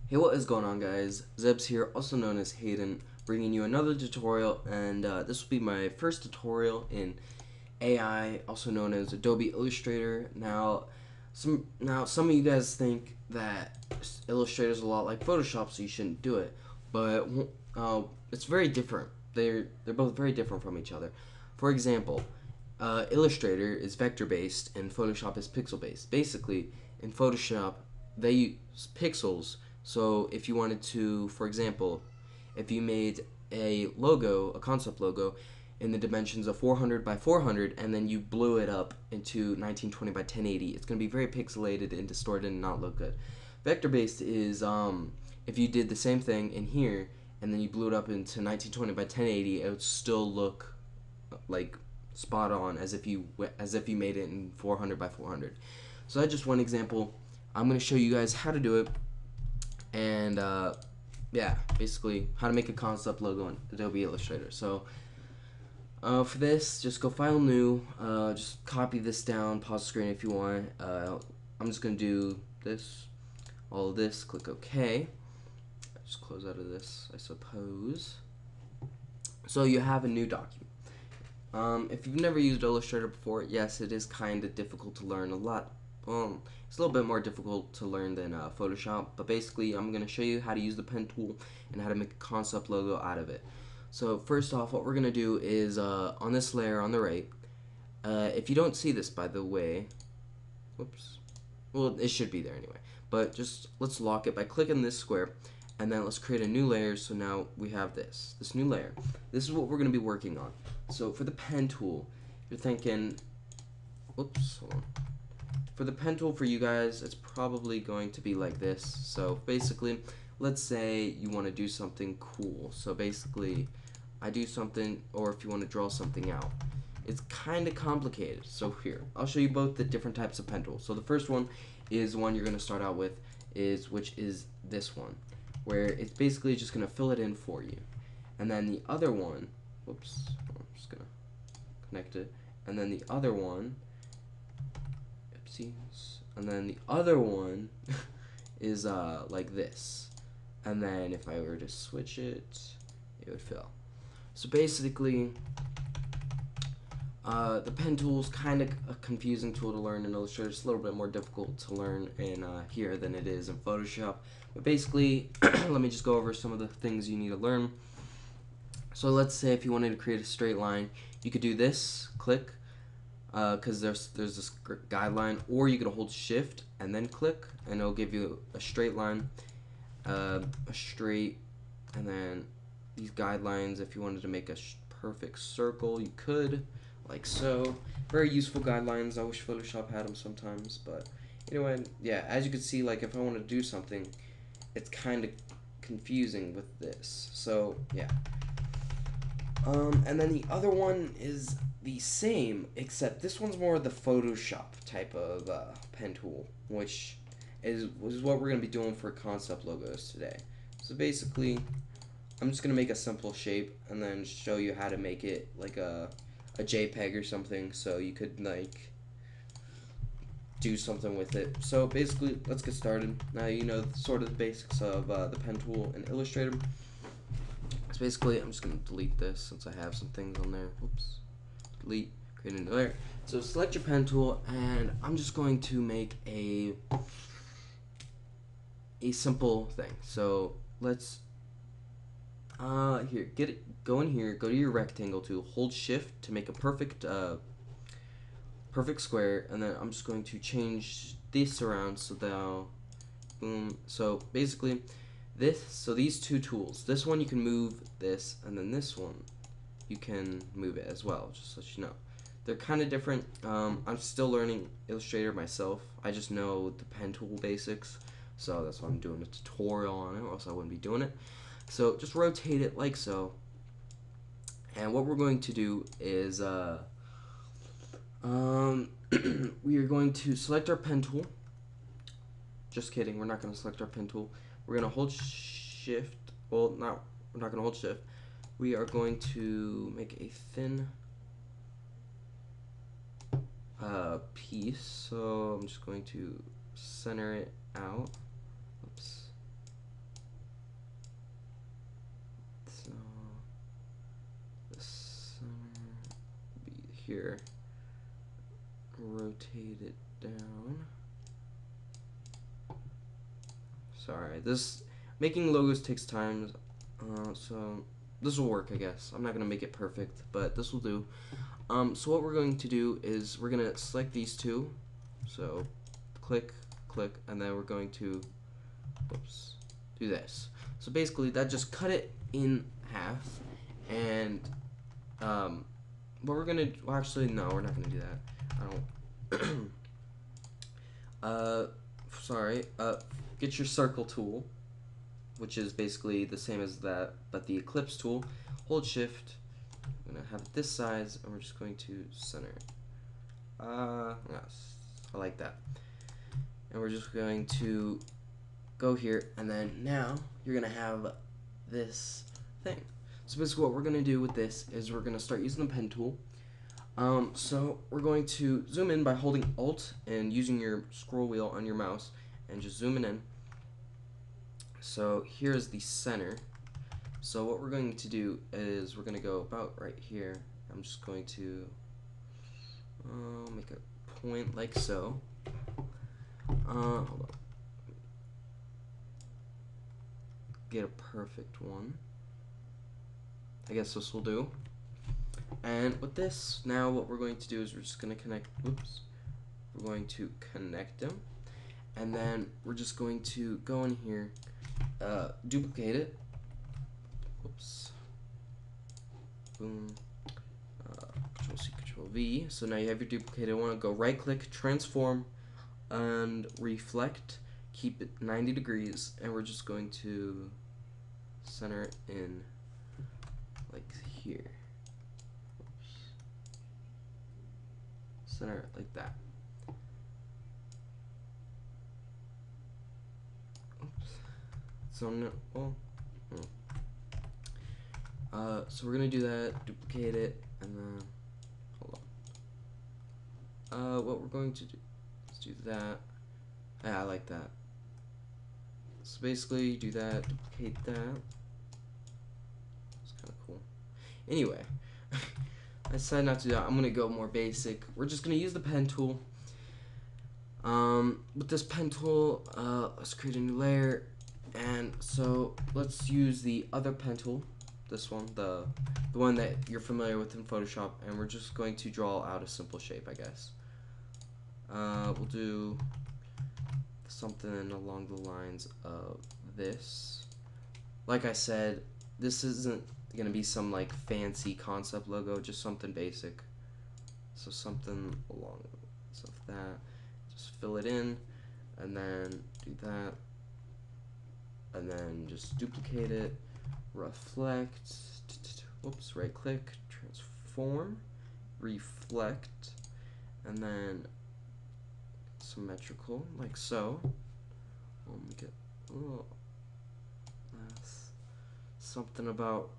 Hey, what is going on, guys? Zebs here, also known as Hayden, bringing you another tutorial, and this will be my first tutorial in AI, also known as Adobe Illustrator. Some of you guys think that Illustrator is a lot like Photoshop, so you shouldn't do it, but it's very different. They're both very different from each other. For example, Illustrator is vector based and Photoshop is pixel based. Basically, in Photoshop, they use pixels. So if you wanted to, for example, if you made a logo, a concept logo, in the dimensions of 400 by 400, and then you blew it up into 1920 by 1080, it's going to be very pixelated and distorted and not look good. Vector based is if you did the same thing in here and then you blew it up into 1920 by 1080, it would still look like spot on as if you made it in 400 by 400. So that's just one example. I'm going to show you guys how to do it, and yeah, basically how to make a concept logo in Adobe Illustrator. So for this, just go File, New, just copy this down, pause the screen if you want. I'm just going to do this, all of this, click OK. Just close out of this, I suppose. So you have a new document. If you've never used Illustrator before, yes, it is kind of difficult to learn. It's a little bit more difficult to learn than Photoshop, but basically I'm going to show you how to use the pen tool and how to make a concept logo out of it. So first off, what we're going to do is on this layer on the right, if you don't see this, by the way, whoops, well, it should be there anyway, but just let's lock it by clicking this square, and then let's create a new layer. So now we have this new layer. This is what we're going to be working on. So for the pen tool, you're thinking, whoops, hold on. For the pen tool for you guys, it's probably going to be like this. So basically, let's say you want to do something cool. So basically, I do something, or if you want to draw something out. It's kind of complicated. So here, I'll show you both the different types of pen tools. So the first one is the one you're going to start out with, which is this one, where it's basically just going to fill it in for you. And then the other one, whoops, I'm just going to connect it. And then the other one, and then the other one is like this, and then if I were to switch it, it would fill. So basically, the pen tool is kind of a confusing tool to learn in Illustrator. It's a little bit more difficult to learn in here than it is in Photoshop. But basically, let me just go over some of the things you need to learn. So let's say if you wanted to create a straight line, you could do this, click, because there's this guideline, or you could hold shift and then click, and it'll give you a straight line, a straight, and then these guidelines. If you wanted to make a perfect circle, you could, like so. Very useful guidelines. I wish Photoshop had them sometimes, but anyway, yeah, as you can see, like if I want to do something, it's kind of confusing with this. So yeah. And then the other one is the same, except this one's more the Photoshop type of pen tool, which is what we're going to be doing for concept logos today. So basically, I'm just going to make a simple shape and then show you how to make it like a JPEG or something, so you could like do something with it. So basically, let's get started. Now you know sort of the basics of the pen tool in Illustrator. So basically, I'm just going to delete this since I have some things on there. Oops. Delete, create a new layer. So select your pen tool, and I'm just going to make a simple thing. So let's here, go in here, go to your rectangle tool, hold shift to make a perfect square, and then I'm just going to change this around so that boom. So basically, these two tools, this one you can move this, and then this one you can move it as well, just so you know. They're kind of different. I'm still learning Illustrator myself. I just know the pen tool basics, so that's why I'm doing a tutorial on it, or else I wouldn't be doing it. So just rotate it like so, and what we're going to do is we are going to select our pen tool. Just kidding, we're not going to select our pen tool. We're going to hold shift, well, we're not going to hold shift. We are going to make a thin piece, so I'm just going to center it out. Oops. here, rotate it down. Sorry, this making logos takes time, so this will work, I guess. I'm not gonna make it perfect, but this will do. So what we're going to do is we're gonna select these two. So click, click, and then we're going to, whoops, do this. So basically, that just cut it in half, and what we're gonna, well, actually, no, we're not gonna do that. I don't. Sorry. Get your circle tool, which is basically the same as that, but the ellipse tool. Hold shift. I'm gonna have it this size, and we're just going to center it. Yes, I like that. And we're just going to go here, and then now you're gonna have this thing. So basically what we're gonna do with this is we're gonna start using the pen tool. So we're going to zoom in by holding Alt and using your scroll wheel on your mouse and just zooming in. So here's the center. So what we're going to do is we're going to go about right here. I'm just going to make a point like so. Hold on. Get a perfect one. I guess this will do. And with this, now what we're going to do is we're just going to connect, whoops, we're going to connect them, and then we're just going to go in here, duplicate it, whoops, boom, Control C, Control V, so now you have your duplicated one. Go right click, transform, and reflect, keep it 90 degrees, and we're just going to center it in like here. Center it like that. Oops. So no, well, so we're gonna do that. Duplicate it, and then hold on. What we're going to do? Let's do that. Yeah, I like that. So basically, do that. Duplicate that. It's kind of cool. Anyway. I decided not to do that. I'm gonna go more basic. We're just gonna use the pen tool. With this pen tool, let's create a new layer, and so let's use the other pen tool, this one, the one that you're familiar with in Photoshop, and we're just going to draw out a simple shape, I guess. We'll do something along the lines of this. Like I said, this isn't gonna be some like fancy concept logo, just something basic. So something along so that, just fill it in, and then do that, and then just duplicate it, reflect, whoops, right click, transform, reflect, and then symmetrical like so. We'll make it a little something about,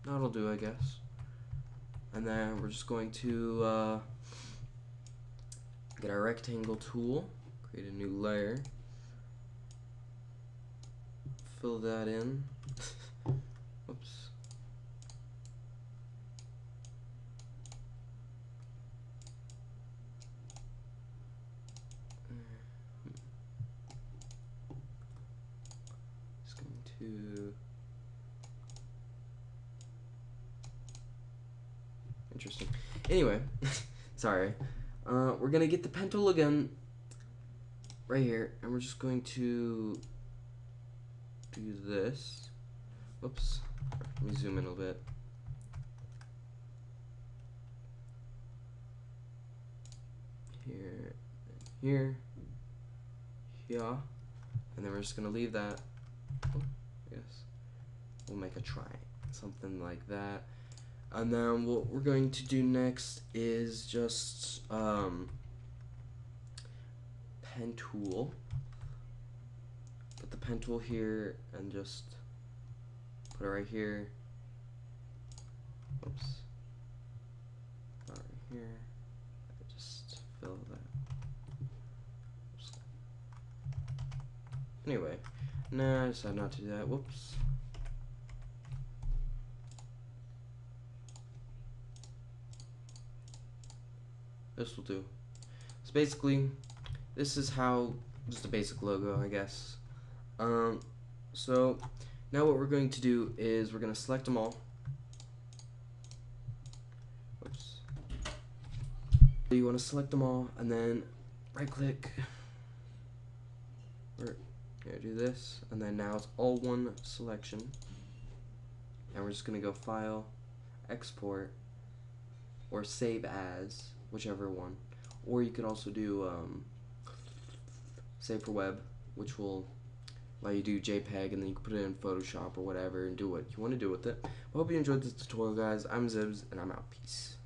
that'll do, I guess. And then we're just going to get our rectangle tool, create a new layer, fill that in. Oops. Interesting. Anyway, sorry. We're gonna get the pen tool again right here, and we're just going to do this. Whoops. Let me zoom in a little bit. Here, here, here, and then we're just gonna leave that. Oh, I guess we'll make a triangle, something like that. And then what we're going to do next is just pen tool. Put the pen tool here and just put it right here. Oops. Not right here. Just fill that. Oops. Anyway, nah, I decided not to do that. Whoops. This will do. So basically, this is how, just a basic logo, I guess. So now what we're going to do is we're going to select them all. Oops. You want to select them all and then right click, or here, do this, and then now it's all one selection, and we're just going to go File, Export, or Save As, whichever one. Or you could also do Save for Web, which will allow you to do JPEG, and then you can put it in Photoshop or whatever and do what you want to do with it. I hope you enjoyed this tutorial, guys. I'm Zibs, and I'm out. Peace.